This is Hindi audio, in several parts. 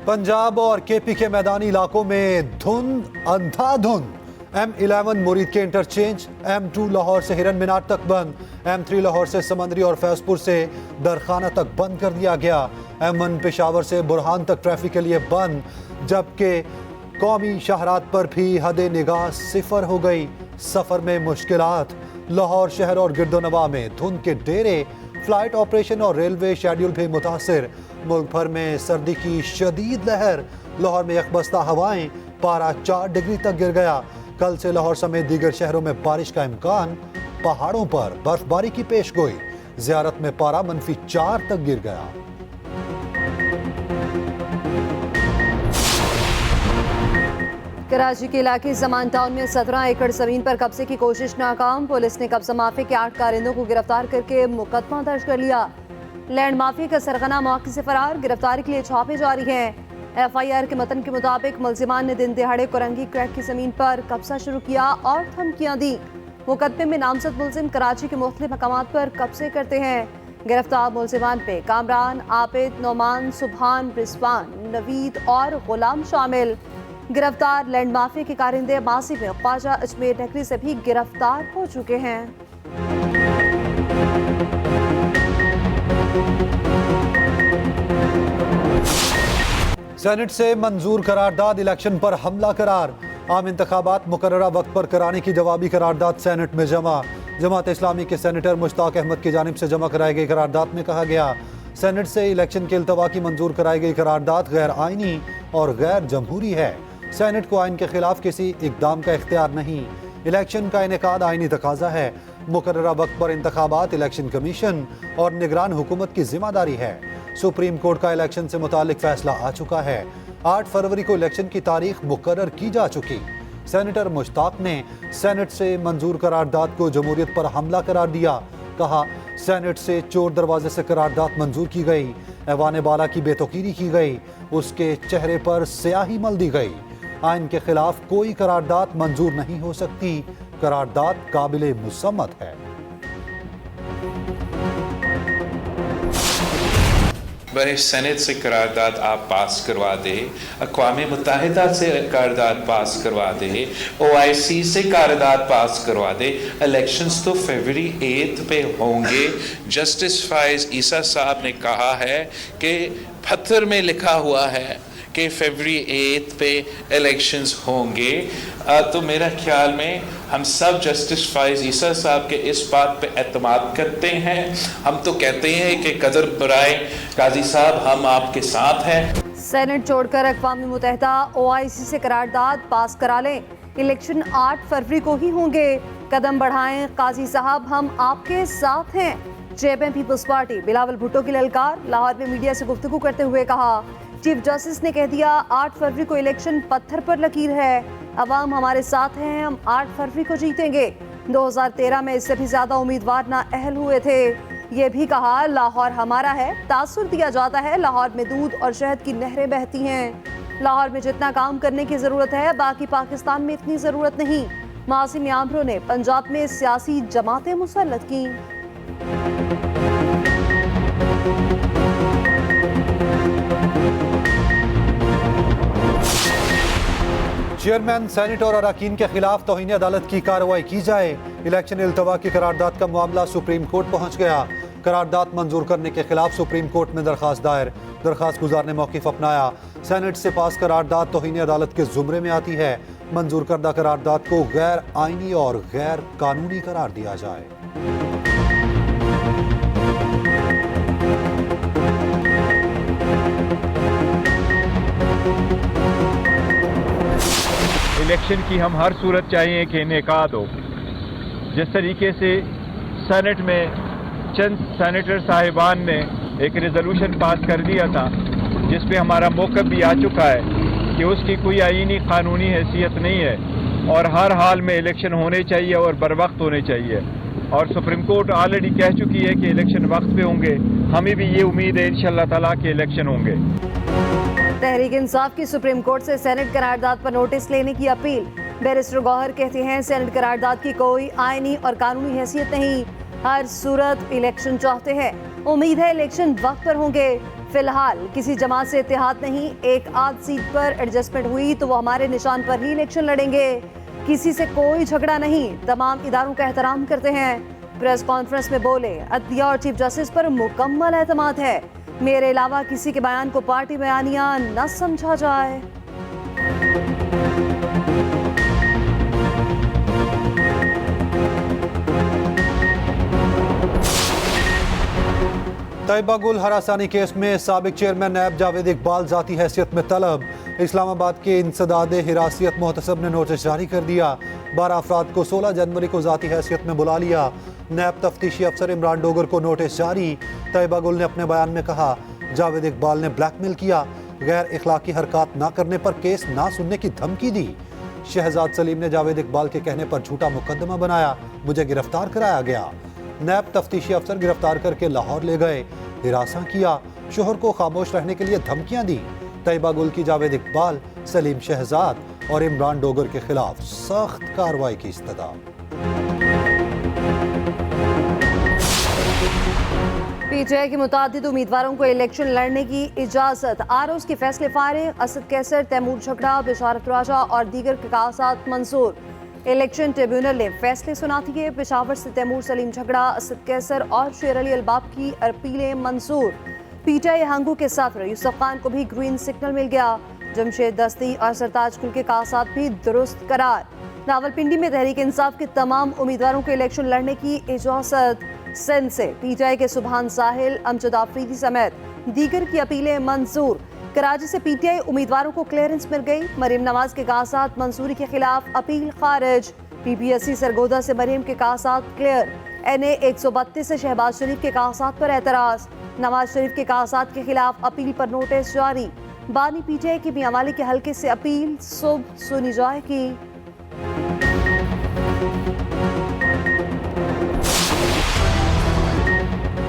पंजाब और केपी के मैदानी इलाकों में धुंध अंधाधुंध। M11 मुरीद के इंटरचेंज, M2 लाहौर से हिरन मीनार तक बंद, M3 लाहौर से समंदरी और फैजपुर से दरखाना तक बंद कर दिया गया। M1 पेशावर से बुरहान तक ट्रैफिक के लिए बंद, जबकि कौमी शाहरात पर भी हद निगाह सिफर हो गई। सफर में मुश्किलात। लाहौर शहर और गिरदोनवा में धुंध के डेरे, फ्लाइट ऑपरेशन और रेलवे शेड्यूल भी मुतासिर। मुल्क भर में सर्दी की शदीद लहर। लाहौर में यकबस्ता हवाएं, पारा 4 डिग्री तक गिर गया। कल से लाहौर समेत दीगर शहरों में बारिश का इम्कान। पहाड़ों पर बर्फबारी की पेशगोई। ज़ियारत में पारा -4 तक गिर गया। कराची के इलाके जमान टाउन में 17 एकड़ जमीन पर कब्जे की कोशिश नाकाम। पुलिस ने कब्जा माफी के 8 कारिंदों को गिरफ्तार करके मुकदमा दर्ज कर लिया। लैंड माफी का सरगना मौके से फरार। गिरफ्तारी के लिए छापे जारी हैं। FIR के मतन के मुताबिक मुलजिमान ने दिन दिहाड़े कोरंगी क्रैक की जमीन पर कब्जा शुरू किया और धमकियां दी। मुकदमे में नामजद मुलजिम कराची के मुख्तलिफ मकामात पर कब्जे करते हैं। गिरफ्तार मुलजिमान पे कामरान, आबिद, नोमान, सुबहान, रिजवान, नवीद और गुलाम शामिल। गिरफ्तार लैंड माफिया के कारिंदे माजी में ख्वाजा अजमेर नगरी से भी गिरफ्तार हो चुके हैं। सेनेट से मंजूर करारदाद, इलेक्शन पर हमला करार। आम इंतखाबात मुकर्ररा वक्त पर कराने की जवाबी करारदाद सेनेट में जमा। जमात इस्लामी के सेनेटर मुश्ताक अहमद की जानिब से जमा कराई गई करारदाद में कहा गया, सेनेट से इलेक्शन के इल्तवा की मंजूर कराई गई करारदाद गैर आइनी और गैर जमहूरी है। सेनेट को आइन के खिलाफ किसी इकदाम का इख्तियार नहीं। इलेक्शन का इनेकाद आइनी तकाजा है। मुकर्ररा वक्त पर इंतखाबात इलेक्शन कमीशन और निगरान हुकूमत की जिम्मेदारी है। सुप्रीम कोर्ट का इलेक्शन से मुतालिक फैसला आ चुका है। 8 फरवरी को इलेक्शन की तारीख मुकर्रर की जा चुकी। सेनेटर मुश्ताक ने सेनेट से मंजूर करारदाद को जमहूरियत पर हमला करार दिया। कहा, सेनेट से चोर दरवाजे से करारदाद मंजूर की गई। ऐवान बाला की बेतौकीरी की गई। उसके चेहरे पर स्याही मल दी गई। आइन के खिलाफ कोई करारदाद मंजूर नहीं हो सकती। करारदाद काबिले मुसम्मत है। बड़े सेनेट से करारदाद आप पास करवा दे, अक़वाम मुत्तहिदा से करारदाद पास करवा दे, OIC से करारदाद पास करवा दे। इलेक्शंस तो फरवरी 8 पे होंगे। जस्टिस फाइज ईसा साहब ने कहा है कि पत्थर में लिखा हुआ है कि फरवरी 8 पे इलेक्शंस होंगे। तो मेरा ख्याल में हम सब जस्टिस फाइज ईसा साहब के इस बात पे एतमाद करते हैं। हम तो कहते हैं कि कदर बराए काजी साहब, हम आपके साथ हैं। सेनेट छोड़कर अक़वाम मुत्तहिदा OIC से करारदाद पास करा लें। इलेक्शन 8 फरवरी को ही होंगे। कदम बढ़ाएं काजी साहब, हम आपके साथ हैं। चेयरमैन पीपल्स पार्टी बिलावल भुट्टो की ललकार। लाहौर में मीडिया से गुफ्तगू करते हुए कहा, चीफ जस्टिस ने कह दिया 8 फरवरी को इलेक्शन पत्थर पर लकीर है। अवाम हमारे साथ हैं, हम 8 फरवरी को जीतेंगे। 2013 में इससे भी ज्यादा उम्मीदवार नाअहल हुए थे। ये भी कहा, लाहौर हमारा है। तासुर दिया जाता है लाहौर में दूध और शहद की नहरें बहती हैं। लाहौर में जितना काम करने की जरूरत है, बाकी पाकिस्तान में इतनी जरूरत नहीं। मासिम यामरो ने पंजाब में सियासी जमातें मुसल्लत की। चेयरमैन, सेनेट और अरकान के खिलाफ तौहीन अदालत की कार्रवाई की जाए। इलेक्शन इल्तवा की करारदाद का मामला सुप्रीम कोर्ट पहुंच गया। करारदाद मंजूर करने के खिलाफ सुप्रीम कोर्ट में दरखास्त दायर। दरखास्त गुजार ने मौक़िफ़ अपनाया। सेनेट से पास करारदाद तौहीन अदालत के जुमरे में आती है। मंजूर करदा करारदाद को गैर आइनी और गैर कानूनी करार दिया जाए। इलेक्शन की हम हर सूरत चाहिए कि इनेकाद हो। जिस तरीके से सेनेट में चंद सेनेटर साहिबान ने एक रेजोल्यूशन पास कर दिया था, जिस पे हमारा मौक़िफ़ भी आ चुका है कि उसकी कोई आईनी कानूनी हैसियत नहीं है और हर हाल में इलेक्शन होने चाहिए और बर वक्त होने चाहिए। और सुप्रीम कोर्ट ऑलरेडी कह चुकी है कि इलेक्शन वक्त पे होंगे। हमें भी ये उम्मीद है इंशाअल्लाह ताला के इलेक्शन होंगे। तहरीक इंसाफ की सुप्रीम कोर्ट से सेनेट करारदाद पर नोटिस लेने की अपील। बैरिस्टर गौहर कहते हैं, सेनेट करारदाद की कोई आईनी और कानूनी हैसियत नहीं। हर सूरत इलेक्शन चाहते हैं। उम्मीद है इलेक्शन वक्त पर होंगे। फिलहाल किसी जमात से इत्तेहाद नहीं, एक आध सीट पर एडजस्टमेंट हुई तो वो हमारे निशान पर ही इलेक्शन लड़ेंगे। किसी से कोई झगड़ा नहीं, तमाम इदारों का एहतराम करते हैं। प्रेस कॉन्फ्रेंस में बोले, अदलिया और चीफ जस्टिस पर मुकम्मल एतमाद है। मेरे अलावा किसी के बयान को पार्टी बयानिया न समझा जाए। तैयबा गुल हरासानी केस में साबिक चेयरमैन नैब जावेद इकबाल जाती हैसियत में तलब। इस्लामाबाद के इंसदाद हिरासत मोहतसब ने नोटिस जारी कर दिया। 12 अफराद को 16 जनवरी को जाती हैसियत में बुला लिया। नैब तफ्तीशी अफसर इमरान डोगर को नोटिस जारी। तैयबा गुल ने अपने बयान में कहा, जावेद इकबाल ने ब्लैकमेल किया, गैर इखलाकी हरकत ना करने पर केस ना सुनने की धमकी दी। शहजाद सलीम ने जावेद इकबाल के कहने पर झूठा मुकदमा बनाया, मुझे गिरफ्तार कराया गया। नैब तफ्तीशी अफसर गिरफ्तार करके लाहौर ले गए, हिरासा किया, शोहर को खामोश रहने के लिए धमकियां दी। तैयबा गुल की जावेद इकबाल, सलीम शहजाद और इमरान डोगर के खिलाफ सख्त कार्रवाई की इस्तदा। पीटीआई के मुतादिद उम्मीदवारों को इलेक्शन लड़ने की इजाजत। आरओस के फैसले फारिग, असद कैसर, तैमूर झगड़ा, बिशारत राजा और दीगर के कागजात मंजूर। इलेक्शन ट्रिब्यूनल ने फैसले सुना दिए। पेशावर से तैमूर सलीम झगड़ा, असद कैसर और शेर अली अलबाब की अपीलें मंजूर। पीटीआई हंगू के सदर यूसुफ खान को भी ग्रीन सिग्नल मिल गया। जमशेद दस्ती और सरताज कुल के कागजात भी दुरुस्त करार। रावलपिंडी में तहरीक इंसाफ के तमाम उम्मीदवारों को इलेक्शन लड़ने की इजाजत। सिंध से पीटीआई के सुभान साहिल, अमजद आफरीदी समेत दीगर की अपीलें मंजूर। कराची से पीटीआई उम्मीदवारों को क्लियरेंस मिल गई। मरीम नवाज के कागजात मंजूरी के खिलाफ अपील खारिज। पीपीएससी सरगोदा से मरीम के कागजात क्लियर। NA 132 से शहबाज शरीफ के कागजात पर एतराज। नवाज शरीफ के कागजात के खिलाफ अपील पर नोटिस जारी। बानी पीटीआई के मियांवाली के हल्के से अपील सुबह सुनी जाएगी।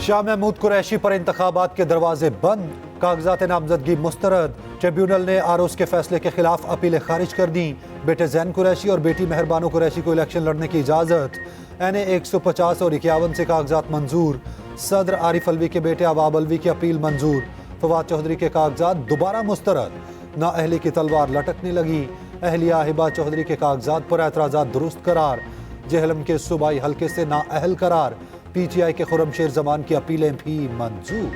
शाह महमूद कुरैशी पर इंतखाबात के दरवाजे बंद, कागजात नामजदगी मुस्तरद। ट्रिब्यूनल ने आरओस के फैसले के खिलाफ अपीलें खारिज कर दी। बेटे जैन कुरैशी और बेटी मेहरबानो कुरैशी को इलेक्शन लड़ने की इजाज़त। NA 150 और 51 से कागजात मंजूर। सदर आरिफ अलवी के बेटे अवाब अलवी की अपील मंजूर। फवाद चौधरी के कागजात दोबारा मुस्तरद। नाअहली की तलवार लटकने लगी। अहलिया हिबा चौधरी के कागजात पर एतराज़ात दुरुस्त करार। जेहलम के सूबाई हल्के से नाअहल करार। पीटीआई के खुर्रमशेर जमान की अपीलें भी मंजूर।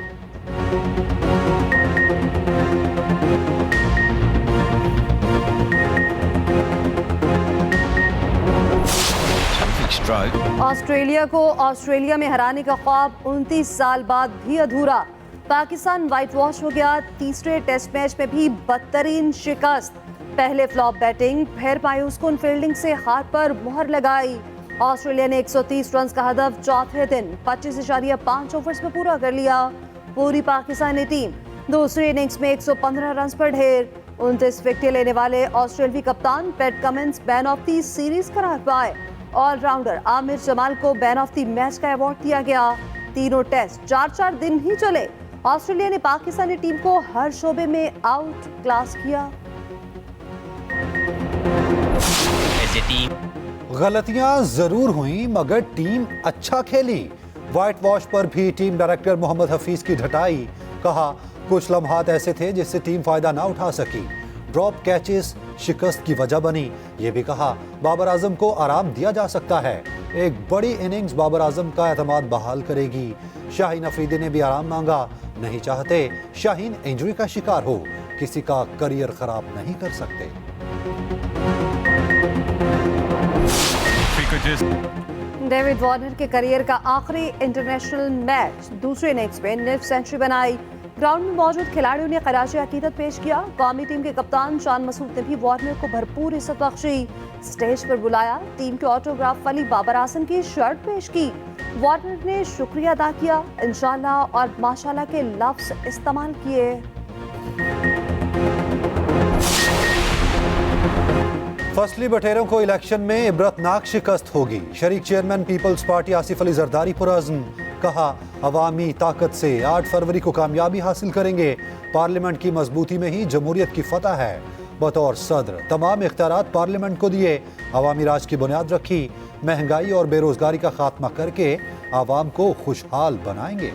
ऑस्ट्रेलिया को ऑस्ट्रेलिया में हराने का ख्वाब 29 साल बाद भी अधूरा। पाकिस्तान व्हाइट वॉश हो गया। तीसरे टेस्ट मैच में भी बदतरीन शिकस्त। पहले फ्लॉप बैटिंग, फिर मायूस कुन फील्डिंग से हार पर मुहर लगाई। ऑस्ट्रेलिया ने 130 रन का हदफ चौथे दिन 25.5 ओवर्स में पूरा कर लिया। पूरी पाकिस्तानी टीम दूसरी इनिंग्स में 115 रन पर ढेर। 29 विकेट लेने वाले ऑस्ट्रेलियावी कप्तान PAT Cummins man of the series करार पाए। ऑलराउंडर आमिर जमाल को मैन ऑफ द मैच का अवार्ड दिया गया। तीनों टेस्ट 4-4 दिन ही चले। ऑस्ट्रेलिया ने पाकिस्तानी टीम को हर शोबे में आउट क्लास किया। गलतियां जरूर हुई मगर टीम अच्छा खेली। व्हाइट वॉश पर भी टीम डायरेक्टर मोहम्मद हफीज की ढटाई। कहा, कुछ लम्हात ऐसे थे जिससे टीम फायदा ना उठा सकी। ड्रॉप कैचेस शिकस्त की वजह बनी। ये भी कहा, बाबर आजम को आराम दिया जा सकता है। एक बड़ी इनिंग्स बाबर आजम का एतमाद बहाल करेगी। शाहीन अफरीदी ने भी आराम मांगा। नहीं चाहते शाहीन इंजरी का शिकार हो, किसी का करियर खराब नहीं कर सकते। डेविड वार्नर के करियर का आखिरी इंटरनेशनल मैच। दूसरे इनिंग्स में निफ सेंचुरी बनाई। ग्राउंड में मौजूद खिलाड़ियों ने खराज अकीदत पेश किया। कौमी टीम के कप्तान शान मसूद ने भी वार्नर को भरपूर इज्जत बख्शी। स्टेज पर बुलाया, टीम के ऑटोग्राफ वाली बाबर आजम की शर्ट पेश की। वार्नर ने शुक्रिया अदा किया, इंशाल्लाह और माशाल्लाह के लफ्ज इस्तेमाल किए। फसली बटेरों को इलेक्शन में इबरतनाक शिकस्त होगी। शरीक chairman peoples Party Asif Ali Zardari पुरअज़्म। कहा, अवामी ताकत से 8 फरवरी को कामयाबी हासिल करेंगे। पार्लियामेंट की मजबूती में ही जमहूरियत की फतह है। बतौर सदर तमाम इख्तियारात पार्लियामेंट को दिए। अवामी राज की बुनियाद रखी। महंगाई और बेरोजगारी का खात्मा करके आवाम को खुशहाल बनाएंगे।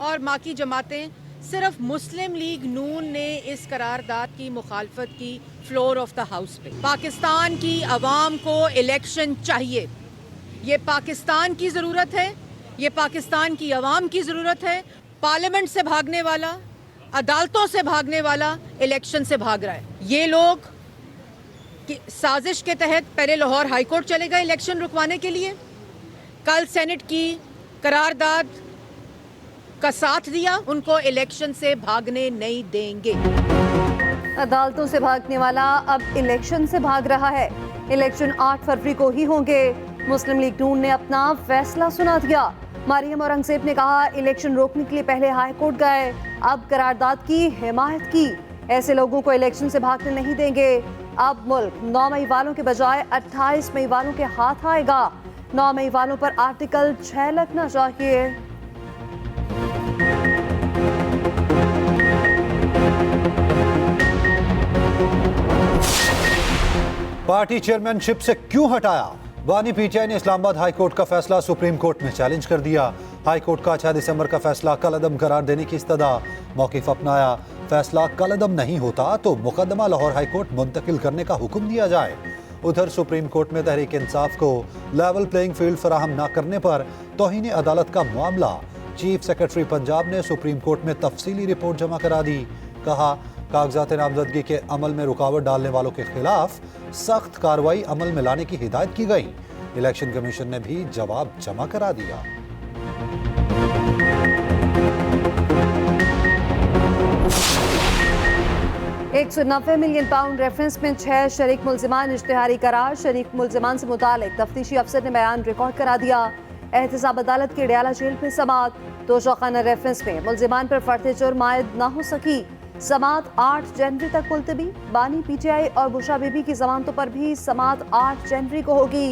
और बाकी जमातें, सिर्फ मुस्लिम लीग नून ने इस करारदाद की मुखालफत की फ्लोर ऑफ द हाउस पे। पाकिस्तान की अवाम को इलेक्शन चाहिए, ये पाकिस्तान की ज़रूरत है, ये पाकिस्तान की अवाम की ज़रूरत है। पार्लियामेंट से भागने वाला, अदालतों से भागने वाला इलेक्शन से भाग रहा है। ये लोग साजिश के तहत पहले लाहौर हाई कोर्ट चले गए इलेक्शन रुकवाने के लिए, कल सेनेट की करारदाद का साथ दिया, उनको इलेक्शन से भागने नहीं देंगे। अदालतों से भागने वाला अब इलेक्शन से भाग रहा है। इलेक्शन 8 फरवरी को ही होंगे। मुस्लिम लीग नून ने अपना फैसला सुना दिया। मरियम औरंगजेब ने कहा इलेक्शन रोकने के लिए पहले हाई कोर्ट गए, अब करारदाद की हिमायत की। ऐसे लोगों को इलेक्शन से भागने नहीं देंगे। अब मुल्क 9 मई वालों के बजाय 28 मई वालों के हाथ आएगा। 9 मई वालों पर आर्टिकल 6 लगना चाहिए। पार्टी चेयरमैनशिप से क्यों हटाया? बानी पीटीआई ने इस्लामाबाद हाई कोर्ट का फैसला सुप्रीम कोर्ट में चैलेंज कर दिया। हाई कोर्ट का 6 दिसंबर का फैसला कलअदम करार देने की इस्तदा। मौक़िफ़ अपनाया, फैसला कलअदम नहीं होता तो मुकदमा लाहौर हाई कोर्ट मुंतकिल करने का हुक्म दिया जाए। उधर सुप्रीम कोर्ट में तहरीक इंसाफ को लेवल प्लेइंग फील्ड फराहम न करने पर तौहीन अदालत का मामला। चीफ सेक्रेटरी पंजाब ने सुप्रीम कोर्ट में तफसीली रिपोर्ट जमा करा दी। कहा कागजात नामजदगी के अमल में रुकावट डालने वालों के खिलाफ सख्त कार्रवाई अमल में लाने की हिदायत की गई। इलेक्शन कमीशन ने भी जवाब जमा करा दिया। £190 मिलियन रेफरेंस में 6 शरीक मुल्जिमान इश्तिहारी करार। शरीक मुल्जिमान से मुतालिक तफ्तीशी अफसर ने बयान रिकॉर्ड करा दिया। एहतसाब अदालत के डयाला जेल में समात। तोशाखाना रेफरेंस में मुल्जिमान पर फर्द जुर्म आयद न हो सकी। समात 8 जनवरी तक मुलतवी। बानी पीटीआई और बुशरा बीबी की जमानतों पर भी समात 8 जनवरी को होगी।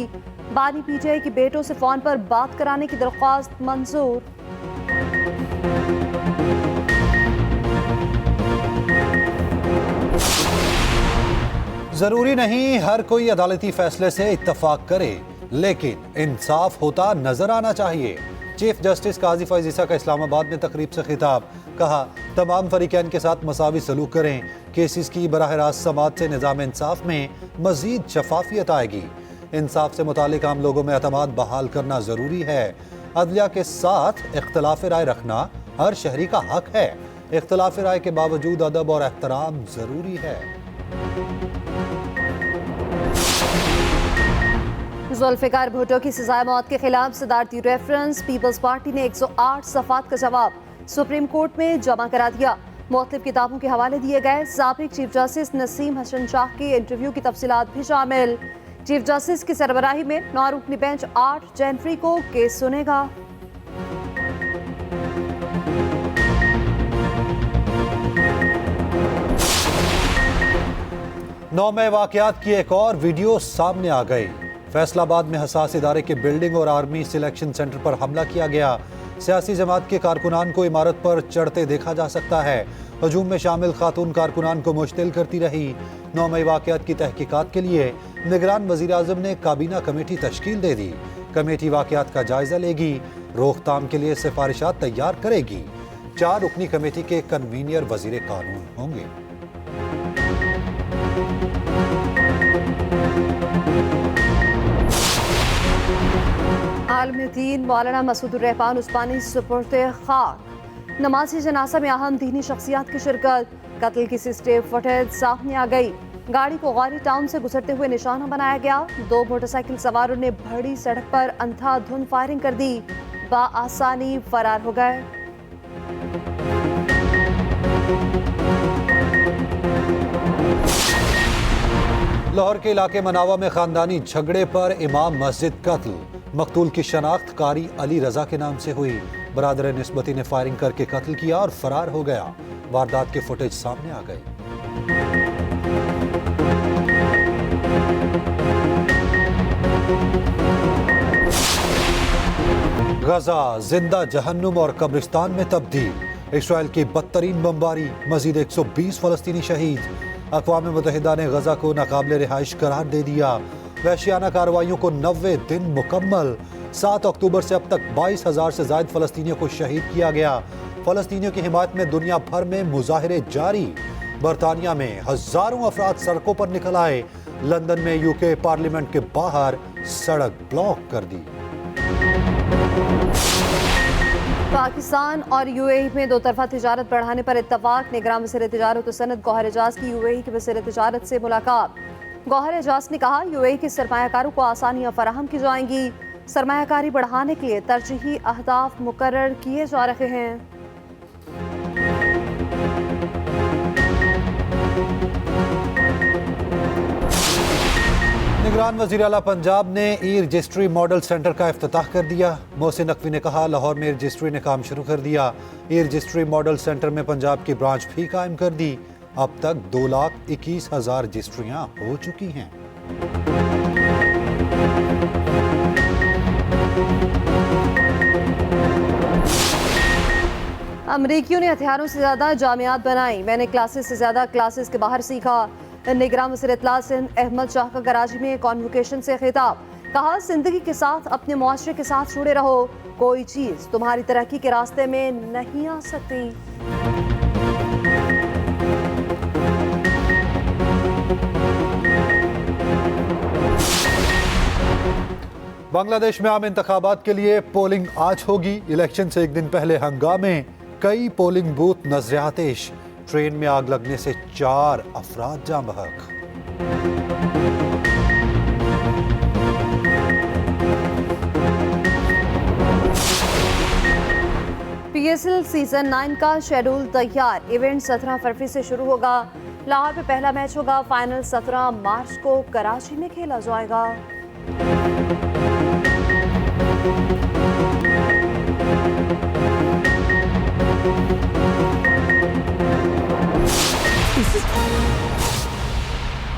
बानी पीटीआई की बेटों से फोन पर बात कराने की दरख्वास्त मंजूर। जरूरी नहीं हर कोई अदालती फैसले से इत्तफाक करे, लेकिन इंसाफ होता नजर आना चाहिए। चीफ जस्टिस काजी फैज ईसा का इस्लामाबाद में तकरीब से खिताब। कहा तमाम फरीकैन के साथ मसावी सलूक करें। केसेस की बराह रास्त समात से निज़ाम इंसाफ में मजीद शफाफियत आएगी। इंसाफ से मुतालिक आम लोगों में एतमाद बहाल करना ज़रूरी है। अदलिया के साथ इख्तलाफ राय रखना हर शहरी का हक है। इख्तलाफ राय के बावजूद अदब और एहतराम ज़रूरी है। जुल्फ़िकार भुट्टो की सज़ाए मौत के खिलाफ सदारती रेफरेंस। पीपल्स पार्टी ने 108 सफ़ात का जवाब सुप्रीम कोर्ट में जमा करा दिया। मुख्तलिफ किताबों के हवाले दिए गए। साबिक चीफ जस्टिस नसीम हसन शाह के इंटरव्यू की तफसीलात भी शामिल। चीफ जस्टिस की सरबराही में 9 रुकनी बेंच 8 जनवरी को केस सुनेगा। नौ में वाक़यात की एक और वीडियो सामने आ गई। फैसलाबाद में हसास इदारे के बिल्डिंग और आर्मी सिलेक्शन सेंटर पर हमला किया गया। सियासी जमात के कारकुनान को इमारत पर चढ़ते देखा जा सकता है। हजूम में शामिल खातून कारकुनान को मुश्तिल करती रही। 9 मई वाक़यात की तहकीकात के लिए निगरान वज़ीर आज़म ने काबीना कमेटी तश्कील दे दी। कमेटी वाक़यात का जायजा लेगी, रोकथाम के लिए सिफारिशात तैयार करेगी। 4 रुकनी कमेटी के कन्वीनियर वज़ीर कानून होंगे। आलम दीन मौलाना मसूदुर रहमान उस्मानी सुपुर्द खाक। नमाज़ी जनाजा में अहम दीनी शख्सियात की शिरकत। कत्ल की सीसीटीवी फुटेज सामने आ गई। गाड़ी को गौरी टाउन से गुजरते हुए निशाना बनाया गया। 2 मोटरसाइकिल सवारों ने भरी सड़क पर अंधाधुंध फायरिंग कर दी, बाआसानी फरार हो गए। लाहौर के इलाके मनावा में खानदानी झगड़े पर इमाम मस्जिद कत्ल। मकतूल की शनाख्त कारी अली रजा के नाम से हुई। बरादर निस्बती ने फायरिंग करके कत्ल किया और फरार हो गया। वारदात के फुटेज सामने आ गई। गजा जिंदा जहन्नुम और कब्रिस्तान में तब्दील। इसराइल की बदतरीन बमबारी, मजीद 120 फलस्तीनी शहीद। अक़वाम मुत्तहिदा ने गजा को नाकाबिले रिहाइश करार दे दिया। वहशियाना कार्रवाइयों को 90 दिन मुकम्मल। 7 अक्टूबर से अब तक 22,000 से ज़ायद फ़लस्तीनियों को शहीद किया गया। फ़लस्तीनियों की हिमायत में दुनिया भर में मुजाहिरे जारी। बरतानिया में हज़ारों अफराद सड़कों पर निकल आए। लंदन में यूके पार्लियामेंट के बाहर सड़क ब्लॉक कर दी। पाकिस्तान और यूएई में दो तरफा तिजारत बढ़ाने पर इत्तफाक। निगरान वज़ीर तिजारत व सनत गौहर एजाज की यूएई के वज़ीर तिजारत से मुलाकात। गौहर एजाज ने कहा, यूएई के सरमायाकारों को आसानियां फराहम की जाएंगी। सरमायाकारी बढ़ाने के लिए तरजीही अहदाफ मुकर्रर किए जा रहे हैं। निगरान वज़ीर आला पंजाब ने ई रजिस्ट्री मॉडल सेंटर का इफ्तिताह कर दिया। मोहसिन नकवी ने कहा, लाहौर में रजिस्ट्री ने काम शुरू कर दिया। ई रजिस्ट्री मॉडल सेंटर में पंजाब की ब्रांच भी कायम कर दी। अब तक 2,21,000 रजिस्ट्रियां हो चुकी हैं। अमरीकियों ने हथियारों से ज्यादा जामियात बनाई। मैंने क्लासेस से ज्यादा क्लासेस के बाहर सीखा। निगरान वज़ीर इत्तला सिंध अहमद शाह का कराची में कॉन्वोकेशन से खिताब। कहा, जिंदगी के साथ अपने मुआशरे के साथ जुड़े रहो। कोई चीज तुम्हारी तरक्की के रास्ते में नहीं आ सकती। बांग्लादेश में आम इंतखाबात के लिए पोलिंग आज होगी। इलेक्शन से एक दिन पहले हंगामे, कई पोलिंग बूथ नजरियातेश। ट्रेन में आग लगने से 4 अफराद जाँ बहक। PSL सीजन 9 का शेड्यूल तैयार। इवेंट 17 फरवरी से शुरू होगा। लाहौर में पहला मैच होगा। फाइनल 17 मार्च को कराची में खेला जाएगा। This is